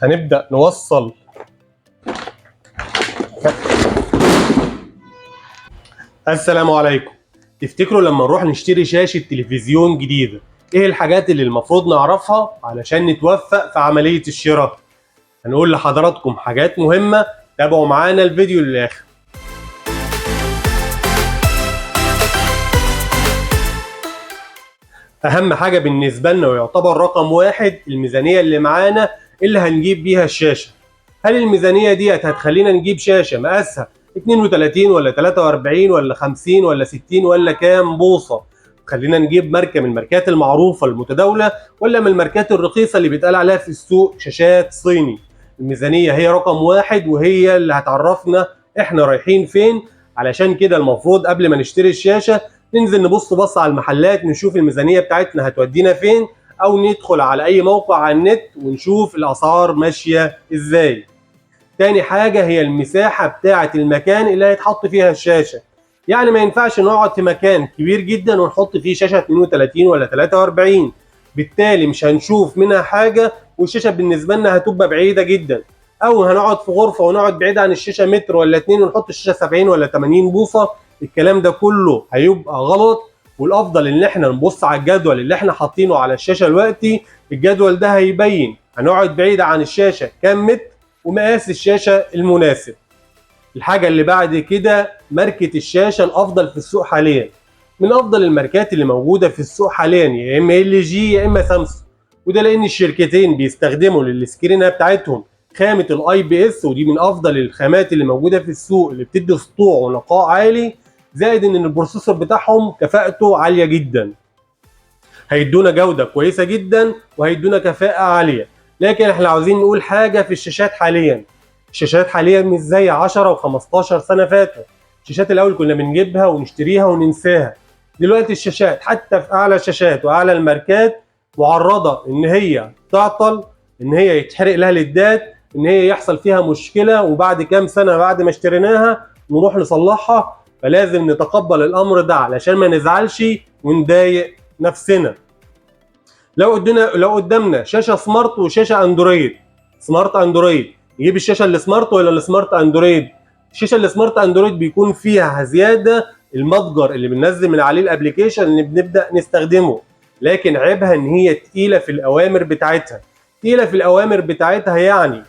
هنبدأ نوصل السلام عليكم. تفتكروا لما نروح نشتري شاشة تلفزيون جديدة ايه الحاجات اللي المفروض نعرفها علشان نتوفق في عملية الشراء؟ هنقول لحضراتكم حاجات مهمة، تابعوا معانا الفيديو للآخر. أهم حاجة بالنسبة لنا ويعتبر رقم واحد الميزانية اللي معانا اللي هنجيب بيها الشاشة. هل الميزانية ديت هتخلينا نجيب شاشة مقاسها 32 ولا 43 ولا 50 ولا 60 ولا كام بوصة؟ خلينا نجيب ماركة من الماركات المعروفة المتداولة ولا من الماركات الرخيصة اللي بيتقال عليها في السوق شاشات صيني؟ الميزانية هي رقم واحد وهي اللي هتعرفنا احنا رايحين فين. علشان كده المفروض قبل ما نشتري الشاشة ننزل نبص على المحلات نشوف الميزانية بتاعتنا هتودينا فين، او ندخل على اي موقع على النت ونشوف الاسعار ماشية ازاي. تاني حاجة هي المساحة بتاعة المكان اللي هيتحط فيها الشاشة. يعني ما ينفعش نقعد في مكان كبير جدا ونحط فيه شاشة 32 ولا 43، بالتالي مش هنشوف منها حاجة والشاشة بالنسبة لنا هتبقى بعيدة جدا. او هنقعد في غرفة ونقعد بعيد عن الشاشة متر ولا 2 ونحط الشاشة 70 ولا 80 بوصة، الكلام ده كله هيبقى غلط. والافضل ان احنا نبص على الجدول اللي احنا حاطينه على الشاشة دلوقتي. الجدول ده هيبين هنقعد بعيد عن الشاشة كام متر ومقاس الشاشة المناسب. الحاجة اللي بعد كده ماركة الشاشة الأفضل في السوق حاليا. من أفضل الماركات اللي موجودة في السوق حاليا يا إما LG يا إما سامسونج، وده لأن الشركتين بيستخدموا للسكرينة بتاعتهم خامة IPS، ودي من أفضل الخامات اللي موجودة في السوق اللي بتدي سطوع ونقاء عالي، زائد إن البروسيسور بتاعهم كفاءته عالية جدا. هيدونا جودة كويسة جدا وهيدونا كفاءة عالية. لكن احنا عاوزين نقول حاجة في الشاشات حاليا. الشاشات حاليا مش زي 10 و15 سنة فاتوا. الشاشات الأول كنا بنجيبها ونشتريها وننساها. دلوقتي الشاشات حتى في أعلى الشاشات وأعلى الماركات معرضة إن هي تعطل، إن هي يتحرق لها ليدات، إن هي يحصل فيها مشكلة وبعد كام سنة بعد ما اشتريناها نروح نصلحها. فلازم نتقبل الأمر ده علشان ما نزعلش ونضايق نفسنا. لو قدامنا شاشه سمارت وشاشه اندرويد، سمارت اندرويد، نجيب الشاشه السمارت ولا السمارت اندرويد؟ الشاشه السمارت اندرويد بيكون فيها زياده المتجر اللي بننزل من عليه الابلكيشن اللي بنبدا نستخدمه، لكن عيبها ان هي تقيله في الاوامر بتاعتها. تقيله في الاوامر بتاعتها يعني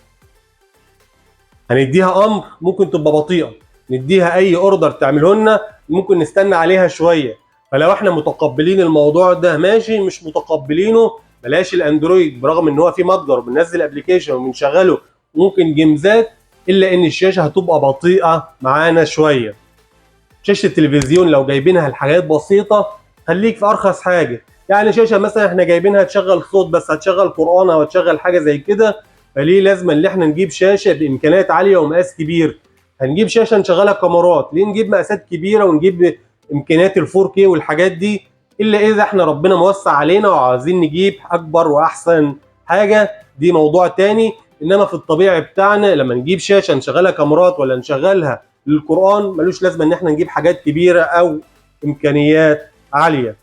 هنديها امر ممكن تبقى بطيئه، نديها اي اوردر تعمله لنا ممكن نستنى عليها شويه. فلو احنا متقبلين الموضوع ده ماشي، مش متقبلينه بلاش الاندرويد. برغم ان هو في متجر بننزل ابلكيشن وبنشغله ممكن جيمزات، الا ان الشاشه هتبقى بطيئه معانا شويه. شاشه التلفزيون لو جايبينها لحاجات بسيطه خليك في ارخص حاجه. يعني شاشه مثلا احنا جايبينها تشغل صوت بس، هتشغل قرآن او هتشغل حاجه زي كده، فليه لازم ان احنا نجيب شاشه بامكانيات عاليه ومقاس كبير؟ هنجيب شاشه نشغلها كاميرات، ليه نجيب مقاسات كبيره ونجيب امكانيات ال 4K والحاجات دي؟ الا اذا احنا ربنا موسع علينا وعايزين نجيب اكبر واحسن حاجه، دي موضوع تاني. انما في الطبيعي بتاعنا لما نجيب شاشه نشغلها كاميرات ولا نشغلها للقرآن ملوش لازمه ان احنا نجيب حاجات كبيره او امكانيات عاليه.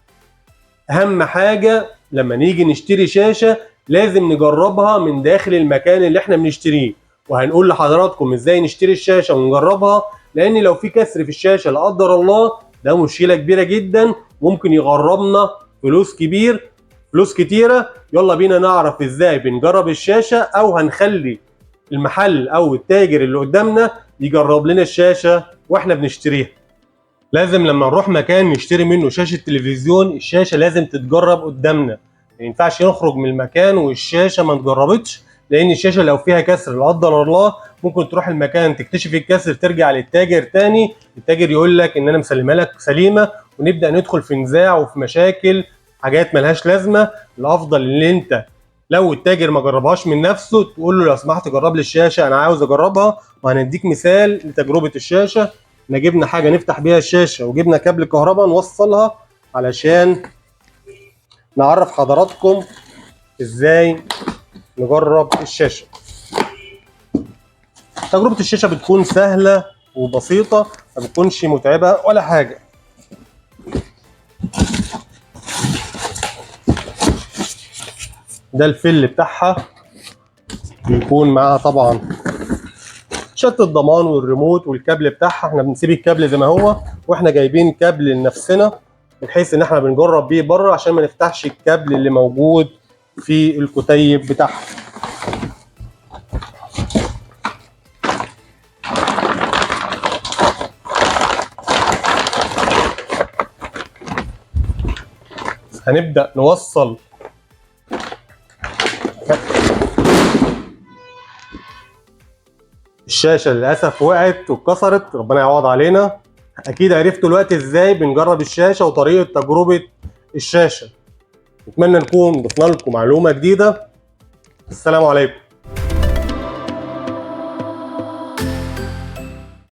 اهم حاجه لما نيجي نشتري شاشه لازم نجربها من داخل المكان اللي احنا بنشتريه، وهنقول لحضراتكم ازاي نشتري الشاشه ونجربها. لان لو في كسر في الشاشه لا قدر الله ده مشكله كبيره جدا، ممكن يغرمنا فلوس كتيره. يلا بينا نعرف ازاي بنجرب الشاشه، او هنخلي المحل او التاجر اللي قدامنا يجرب لنا الشاشه واحنا بنشتريها. لازم لما نروح مكان نشتري منه شاشة تلفزيون الشاشة لازم تتجرب قدامنا. ما ينفعش نخرج من المكان والشاشة ما اتجربتش، لأن الشاشة لو فيها كسر لا قدر الله ممكن تروح المكان تكتشف الكسر ترجع للتاجر تاني، التاجر يقول لك إن أنا مسلمها لك سليمة، ونبدأ ندخل في نزاع وفي مشاكل حاجات ملهاش لازمة. الأفضل إن أنت لو التاجر ما جربهاش من نفسه تقول له لو سمحت جرب لي الشاشة أنا عاوز أجربها. وهنديك مثال لتجربة الشاشة. احنا جبنا حاجه نفتح بيها الشاشه وجبنا كابل كهرباء نوصلها علشان نعرف حضراتكم ازاي نجرب الشاشه. تجربه الشاشه بتكون سهله وبسيطه، ما بتكونش متعبه ولا حاجه. ده الفل بتاعها بيكون معاها طبعا شاشة الضمان والريموت والكابل بتاعها. احنا بنسيب الكابل زي ما هو، واحنا جايبين كابل لنفسنا بحيث ان احنا بنجرب بيه بره عشان ما نفتحش الكابل اللي موجود في الكتيب بتاعها. هنبدأ نوصل الشاشة. للأسف وقعت واتكسرت، ربنا يعوض علينا. أكيد عرفتوا دلوقتي إزاي بنجرب الشاشة وطريقة تجربة الشاشة. أتمنى نكون ضفنا لكم معلومة جديدة. السلام عليكم.